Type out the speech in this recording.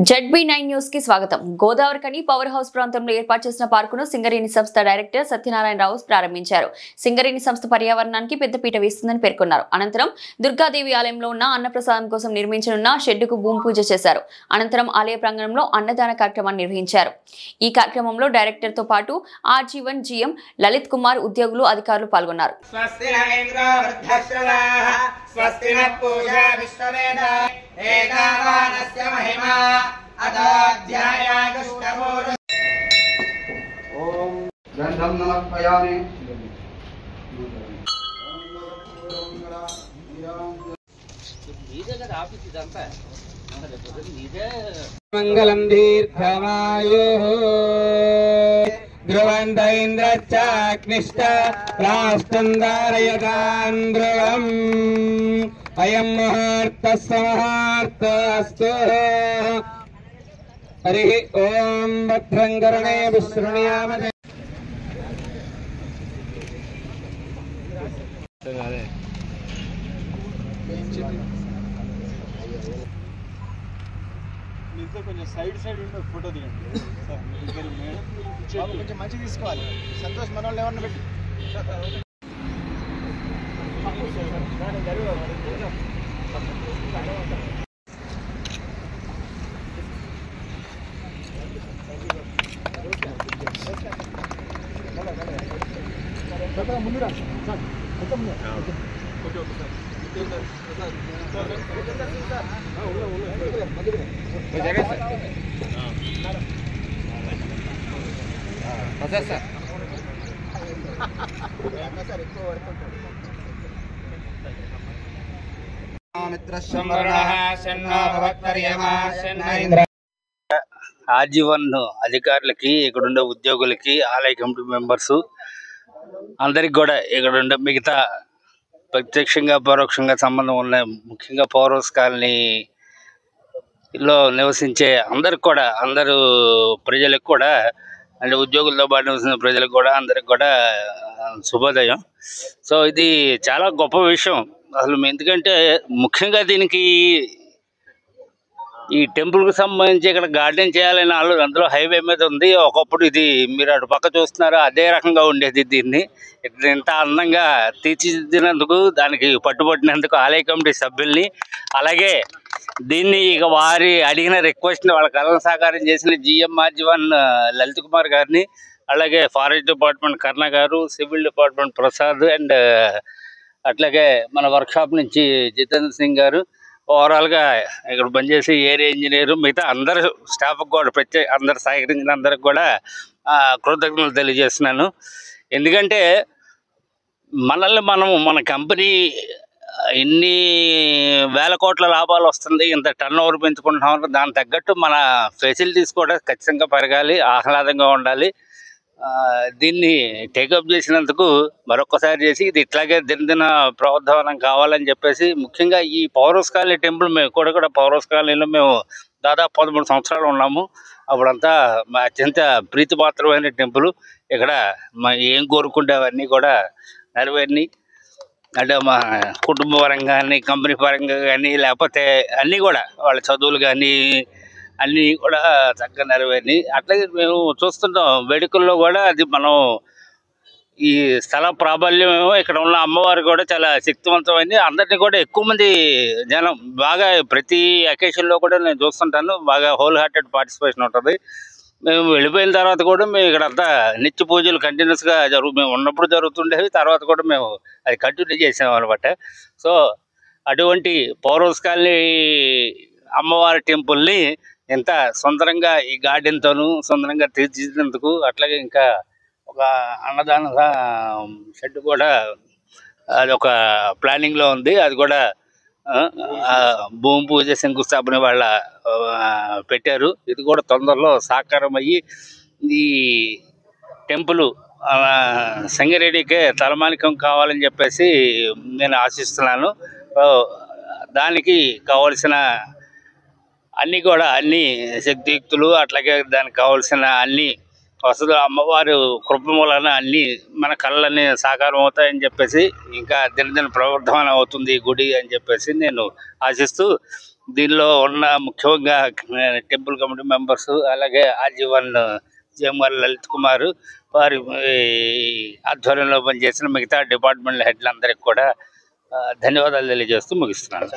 ZB9 news కి స్వాగతం. Godavarikhani power house ప్రాంతంలో ఏర్పాటు చేసిన పార్కును సింగరేణి సంస్థ డైరెక్టర్ సత్యనారాయణరావు ప్రారంభించారు. సింగరేణి సంస్థ పర్యావరణానికి పెద్దపీట వేస్తుందని పేర్కొన్నారు. అనంతరం దుర్గాదేవి ఆలయంలో ఉన్న అన్నప్రసాదం కోసం నిర్మించనున్న షెడ్డుకు భూమి పూజ చేశారు. అనంతరం ఆలయ ప్రాంగణంలో అన్నదాన కార్యక్రమాన్ని నిర్వహించారు. ఈ కార్యక్రమంలో డైరెక్టర్ తో పాటు RG1 GM లలిత్ కుమార్, ఉద్యోగులు, అధికారులు పాల్గొన్నారు. गंधम नमस्पयामि मंगलम दीर्घमायुः ध्रुवन्त इन्द्रश्चाग्निश्च राष्ट्रं धारयतान् ध्रुवम् अयं मुहूर्तः समहूर्तस्तु हरिः ओम भद्रं कर्णे विशृणुयाम కొంచెం సైడ్ ఉండే ఫోటో తీయండి సార్. కొంచెం మంచి తీసుకోవాలి. సంతోష్ మన వాళ్ళు ఎవరిని పెట్టి ముందు రా సార్. RG1 అధికారులకి, ఇక్కడుండే ఉద్యోగులకి, ఆలయ కమిటీ మెంబర్స్ అందరికి కూడా ఇక్కడుండే మిగతా ప్రత్యక్షంగా పరోక్షంగా సంబంధం ఉన్న, ముఖ్యంగా పవర్ హౌస్ కాలనీలో నివసించే అందరికి కూడా, అందరూ ప్రజలకు కూడా, అంటే ఉద్యోగులతో పాటు నివసించిన ప్రజలకు కూడా అందరికి కూడా శుభోదయం. సో ఇది చాలా గొప్ప విషయం అసలు. ఎందుకంటే ముఖ్యంగా దీనికి ఈ టెంపుల్కి సంబంధించి ఇక్కడ గార్డెన్ చేయాలని అందులో హైవే మీద ఉంది. ఒకప్పుడు ఇది మీరు అటు పక్క చూస్తున్నారు, అదే రకంగా ఉండేది. దీన్ని ఇంత అందంగా తీర్చిదిద్దినందుకు, దానికి పట్టుబట్టినందుకు ఆలయ కమిటీ సభ్యుల్ని, అలాగే దీన్ని ఇక వారి అడిగిన రిక్వెస్ట్ని వాళ్ళ కళను సాకారం చేసిన GM RG1 లలిత్ కుమార్ గారిని, అలాగే ఫారెస్ట్ డిపార్ట్మెంట్ కర్ణ గారు, సివిల్ డిపార్ట్మెంట్ ప్రసాద్, అండ్ అట్లాగే మన వర్క్షాప్ నుంచి జితేంద్ర సింగ్ గారు, ఓవరాల్గా ఇక్కడ పనిచేసే ఏరియా ఇంజనీరు, మిగతా అందరు స్టాఫ్కి కూడా అందరు సహకరించిన అందరికి కూడా కృతజ్ఞతలు తెలియజేస్తున్నాను. ఎందుకంటే మనల్ని మన కంపెనీ ఇన్ని వేల కోట్ల లాభాలు వస్తుంది, ఇంత టర్న్ ఓవర్ పెంచుకుంటున్నాం, దానికి తగ్గట్టు మన ఫెసిలిటీస్ కూడా ఖచ్చితంగా పెరగాలి, ఆహ్లాదంగా ఉండాలి. దీన్ని టేకప్ చేసినందుకు మరొకసారి చేసి ఇది ఇట్లాగే దినదిన ప్రోద్ధానం కావాలని చెప్పేసి, ముఖ్యంగా ఈ పవర్ హౌస్ కాలనీ టెంపుల్ మేము కూడా పవర్ హౌస్ కాలనీలో మేము దాదాపు 13 సంవత్సరాలు ఉన్నాము. అప్పుడంతా మా అత్యంత ప్రీతిపాత్రమైన టెంపుల్. ఇక్కడ మా ఏం కోరుకుంటే అవన్నీ కూడా నెరవేరిని, అంటే మా కుటుంబ పరంగా కానీ, కంపెనీ పరంగా కానీ, లేకపోతే అన్నీ కూడా వాళ్ళ చదువులు కానీ అన్నీ కూడా చక్కగా నెరవేరిని. అట్లాగే మేము చూస్తుంటాం వేడుకల్లో కూడా, అది మనం ఈ స్థల ప్రాబల్యం, ఇక్కడ ఉన్న అమ్మవారు కూడా చాలా శక్తివంతమైంది. అందరినీ కూడా ఎక్కువ మంది జనం బాగా ప్రతి అకేషన్లో కూడా నేను చూస్తుంటాను, బాగా హోల్ హార్టెడ్ పార్టిసిపేషన్ ఉంటుంది. మేము వెళ్ళిపోయిన తర్వాత కూడా మేము ఇక్కడంతా నిత్య పూజలు కంటిన్యూస్గా మేము ఉన్నప్పుడు జరుగుతుండేవి, తర్వాత కూడా మేము అది కంటిన్యూ చేసాము అనమాట. సో అటువంటి పవర్ హౌస్ కాలనీ అమ్మవారి టెంపుల్ని ఎంత సుందరంగా ఈ గార్డెన్తోనూ సుందరంగా తీర్చిదిద్దేందుకు, అట్లాగే ఇంకా ఒక అన్నదాన షెడ్ కూడా అది ఒక ప్లానింగ్లో ఉంది. అది కూడా భూమి పూజ శంకుస్థాపన వాళ్ళ పెట్టారు. ఇది కూడా తొందరలో సాకారం అయ్యి ఈ టెంపుల్ సంగారెడ్డికే తలమానికం కావాలని చెప్పేసి నేను ఆశిస్తున్నాను. దానికి కావలసిన అన్ని శక్తియుక్తులు, అట్లాగే దానికి కావాల్సిన అన్ని వసతులు అమ్మవారు కృప మూలన అన్నీ మన కళ్ళని సాకారం అవుతాయని చెప్పేసి, ఇంకా దినదిన ప్రవర్ధమానం అవుతుంది ఈ గుడి అని చెప్పేసి నేను ఆశిస్తూ, దీనిలో ఉన్న ముఖ్యంగా టెంపుల్ కమిటీ మెంబర్స్, అలాగే ఆజీవన్ జేఎంఆర్ లలిత్ కుమార్, వారి ఆధ్వర్యంలో పనిచేసిన మిగతా డిపార్ట్మెంట్ హెడ్లందరికీ కూడా ధన్యవాదాలు తెలియజేస్తూ ముగిస్తున్నాను.